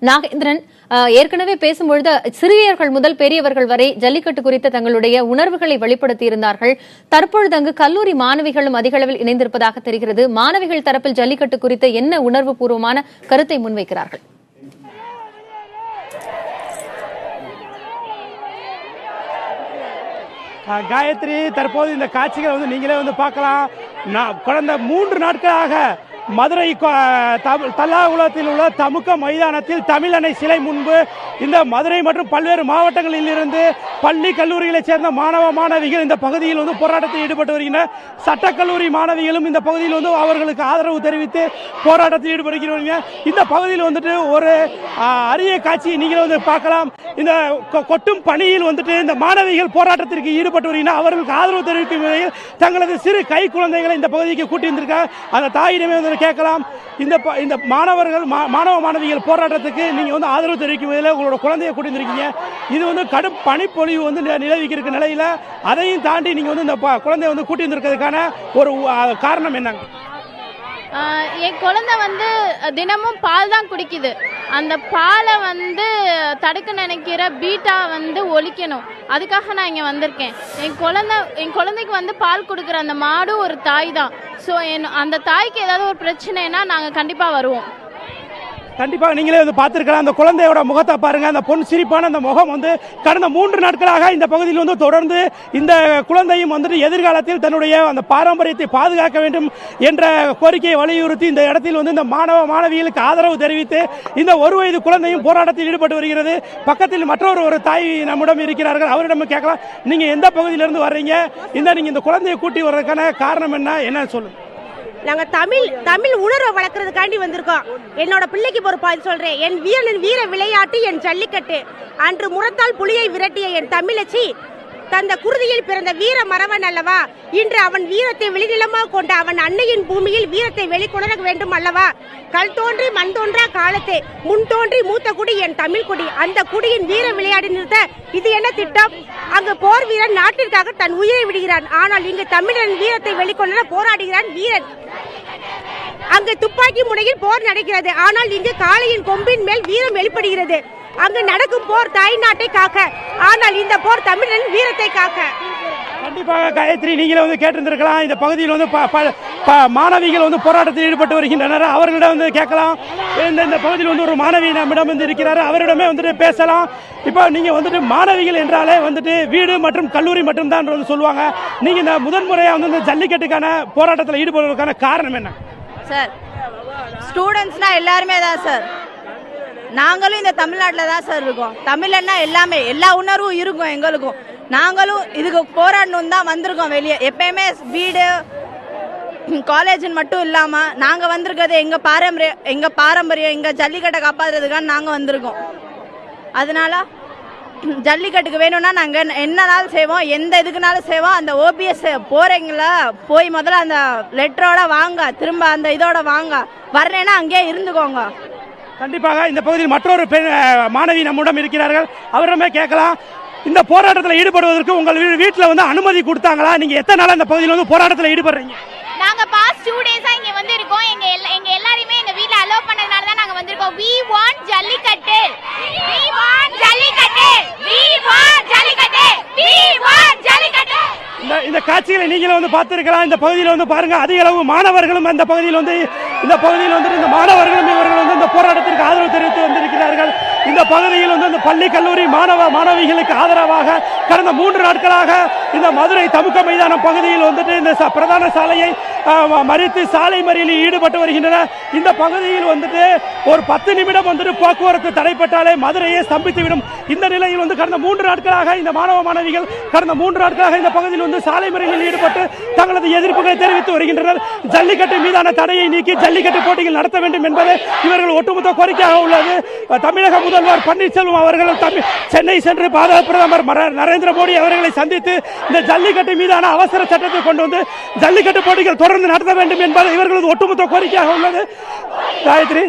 நாகேந்திரன், ஏற்கனவே பேசும்பொழுது சிறியர்கள் முதல் பெரியவர்கள் வரை ஜல்லிக்கட்டு குறித்த தங்களுடைய உணர்வுகளை வெளிப்படுத்தியிருந்தார்கள். தற்பொழுது அங்கு கல்லூரி மாணவிகளும் அதிக அளவில் இணைந்திருப்பதாக தெரிகிறது. மாணவிகள் தரப்பில் ஜல்லிக்கட்டு குறித்த என்ன உணர்வு பூர்வமான கருத்தை முன்வைக்கிறார்கள்? காயத்ரி, தற்போது இந்த காட்சிகளை நீங்களே பார்க்கலாம். கடந்த 3 நாட்களாக மதுரை தல்லாகுளத்தில் உள்ள தமுக்க மைதானத்தில் தமிழன்னை சிலை முன்பு இந்த மதுரை மற்றும் பல்வேறு மாவட்டங்களில் இருந்து பள்ளி கல்லூரிகளைச் சேர்ந்த மாணவ மாணவிகள் இந்த பகுதியில் போராட்டத்தில் ஈடுபட்டு வருகின்றனர். சட்டக்கல்லூரி மாணவிகளும் இந்த பகுதியில் அவர்களுக்கு ஆதரவு தெரிவித்து போராட்டத்தில் ஈடுபடுகிறார்கள். இந்த பகுதியில் ஒரு அரிய காட்சியை நீங்கள் பார்க்கலாம். இந்த கொட்டும் பணியில் இந்த மாணவிகள் போராட்டத்திற்கு ஈடுபட்டு வருகின்றனர். அவர்களுக்கு ஆதரவு தெரிவிக்கும் வகையில் தங்களது சிறு கை குழந்தைகளை இந்த பகுதிக்கு கூட்டி வந்திருக்காங்க. அந்த தாயிடமே கேட்கலாம். இந்த மாணவ மாணவிகள் போராட்டத்துக்கு நீங்க ஆதரவு தெரிவிக்கும் வகையில் உங்களோட குழந்தையை கூட்டி வந்திருக்கீங்க. இது கடும் பனிப்பொழிவு நிலவிக்கு இருக்க நிலையில அதையும் தாண்டி நீங்க இந்த குழந்தைய கூட்டி வந்திருக்கிறதுக்கான ஒரு காரணம் என்னங்க? என் குழந்தை தினமும் பால் தான் குடிக்குது. அந்த பாலை தடுக்க நினைக்கிற பீட்டா ஒழிக்கணும். அதுக்காக நான் இங்கே வந்திருக்கேன். என் குழந்தைக்கு பால் கொடுக்குற அந்த மாடு ஒரு தாய் தான். ஸோ அந்த தாய்க்கு ஏதாவது ஒரு பிரச்சனைனா நாங்கள் கண்டிப்பாக வருவோம். கண்டிப்பாக நீங்களே பார்த்திருக்கலாம். அந்த குழந்தையோட முகத்தை பாருங்க. அந்த பொன் சிரிப்பான அந்த முகம் கடந்த 3 நாட்களாக இந்த பகுதியில் தொடர்ந்து இந்த குழந்தையும் எதிர்காலத்தில் தன்னுடைய அந்த பாரம்பரியத்தை பாதுகாக்க வேண்டும் என்ற கோரிக்கையை வலியுறுத்தி இந்த இடத்தில் இந்த மாணவ மாணவிகளுக்கு ஆதரவு தெரிவித்து இந்த 1 வயது குழந்தையும் போராட்டத்தில் ஈடுபட்டு வருகிறது. பக்கத்தில் மற்றொரு தாய் நம்மிடம் இருக்கிறார்கள். அவரிடம் கேட்கலாம், நீங்க எந்த பகுதியிலிருந்து வர்றீங்க? நீங்க இந்த குழந்தையை கூட்டி வர்றதுக்கான காரணம் என்ன சொல்லுங்க. நாங்க தமிழ் உணர்வை வளர்க்கறதுக்காண்டி வந்திருக்கோம். என்னோட பிள்ளைக்கு ஒரு பாதி சொல்றேன். என் வீர விளையாட்டு என் ஜல்லிக்கட்டு. அன்று முரத்தால் புலியை விரட்டிய என் தமிழச்சி தந்த குருதியில் பிறந்த வீர மறவன் அல்லவா. இன்று அவன் வீரத்தை வெளிநிலமாக கொண்ட அவன் அன்னையின் பூமியில் வீரத்தை வெளிக்கொணர வேண்டும் அல்லவா. கல் தோன்றி மண் தோன்றா காலத்தே முன் தோன்றி மூத்த குடி என் தமிழ் குடி. அந்த குடியின் வீர விளையாடி நிறுத்த இது என்ன திட்டம்? அங்கு போர் வீரன் நாட்டிற்காக தன் உயிரை விடுகிறான். ஆனால் இங்கு தமிழன் வீரத்தை வெளிக்கொணர போராடுகிறான் வீரன். அங்கு துப்பாக்கி முனையில் போர் நடக்கிறது. ஆனால் இங்கு காளையின் கொம்பின் மேல் வீரம் வெளிப்படுகிறது. அங்கு நடக்கும் போர் தாய் நாட்டை காக்க, ஆனால் இந்த போர் தமிழன் வீரத்தை காக்க. கண்டிப்பாக காயத்ரி, நீங்களே கேட்டிருந்திருக்கலாம். இந்த பகுதியில் மாணவிகள் போராட்டத்தில் ஈடுபட்டு வருகின்றனர். அவர்களிடம் கேட்கலாம். இந்த பகுதியில் ஒரு மாணவி நம்மிடம் இருக்கிறார். அவரிடமே பேசலாம். இப்போ நீங்க மாணவிகள் என்றாலே வீடு மற்றும் கல்லூரி மட்டும் தான் சொல்லுவாங்க. நீங்க இந்த முதன்முறையாக இந்த ஜல்லிக்கட்டுக்கான போராட்டத்தில் ஈடுபடுவதற்கான காரணம் என்ன சார்? ஸ்டூடெண்ட்ஸ்னா எல்லாருமே தான் சார். நாங்களும் இந்த தமிழ்நாட்டில் தான் சார் இருக்கோம். தமிழன்னா எல்லாமே எல்லா உணர்வும் இருக்கும் எங்களுக்கும். நாங்களும் இதுக்கு போராடணும் தான் வந்திருக்கோம் வெளியே. எப்பயுமே வீடு காலேஜ்னு மட்டும் இல்லாமல் நாங்கள் வந்திருக்கிறது எங்கள் பாரம்பரியம் எங்கள் ஜல்லிக்கட்டை காப்பாற்றுறதுக்கான நாங்கள் வந்திருக்கோம். அதனால ஜல்லிக்கட்டுக்கு வேணும்னா நாங்கள் என்னனாலும் செய்வோம், எந்த இதுக்குனாலும் செய்வோம். அந்த OBS போறீங்களா போய் முதல்ல அந்த லெட்டரோட வாங்க, திரும்ப அந்த இதோட வாங்க, வரலன்னா அங்கேயே இருந்துக்கோங்க. கண்டிப்பாக இந்த பகுதியில் மற்றொரு மாணவி நம்மிடம் இருக்கிறார்கள். அவரிடமே கேட்கலாம். இந்த போராட்டத்தில் ஈடுபடுவதற்கு உங்கள் வீட்டில் அனுமதி கொடுத்தாங்களா? நீங்க எத்தனை நாள் இந்த பகுதியில் போராட்டத்தில் ஈடுபடுறீங்க? நாங்க பாஸ்ட் 2 டேஸா இங்க இருக்கோம். எங்க எல்லாரையுமே எங்க வீட்ல அலோவ் பண்ணதுனால தான் நாங்க வந்திருக்கோம். We want jallikattu. We want jallikattu. We want jallikattu. We want jallikattu. இந்த காட்சிகளை நீங்களும் பார்த்திருக்கலாம். இந்த பகுதியில் பாருங்க, அதிக அளவு மாணவர்களும் இந்த பகுதியில் இந்த மாணவர்களும் இவர்கள் இந்த போராட்டத்திற்கு ஆதரவு தெரிவித்து வந்திருக்கிறார்கள். இந்த பகுதியில் இந்த பள்ளி கல்லூரி மாணவ மாணவிகளுக்கு ஆதரவாக கடந்த 3 நாட்களாக இந்த மதுரை தமுக்க மைதானம் பகுதியில் இந்த பிரதான சாலையை மறித்து சாலை மறியலில் ஈடுபட்டு வருகின்றனர். இந்த பகுதியில் ஒரு 10 நிமிடம் போக்குவரத்து தடைப்பட்டாலே மதுரையே ஸ்தம்பித்துவிடும். இந்த நிலையில் கடந்த 3 நாட்களாக இந்த மாணவ மாணவிகள் இந்த பகுதியில் சாலை மறியலில் ஈடுபட்டு தங்களது எதிர்ப்புகளை தெரிவித்து வருகின்றனர். ஜல்லிக்கட்டு மீதான தடையை நீக்கி ஜல்லிக்கட்டு போட்டிகள் நடத்த வேண்டும் என்பது இவர்கள் ஒட்டுமொத்த கோரிக்கையாக உள்ளது. தமிழக முதல்வர் பன்னீர்செல்வம் அவர்கள் சென்னை சென்று பாரத பிரதமர் நரேந்திர மோடி அவர்களை சந்தித்து இந்த ஜல்லிக்கட்டு மீதான அவசர சட்டத்தை கொண்டு ஜல்லிக்கட்டு போட்டிகள் தொடர்ந்து நடத்த வேண்டும் என்பது இவர்களது ஒட்டுமொத்த கோரிக்கையாக உள்ளது. காயத்ரி.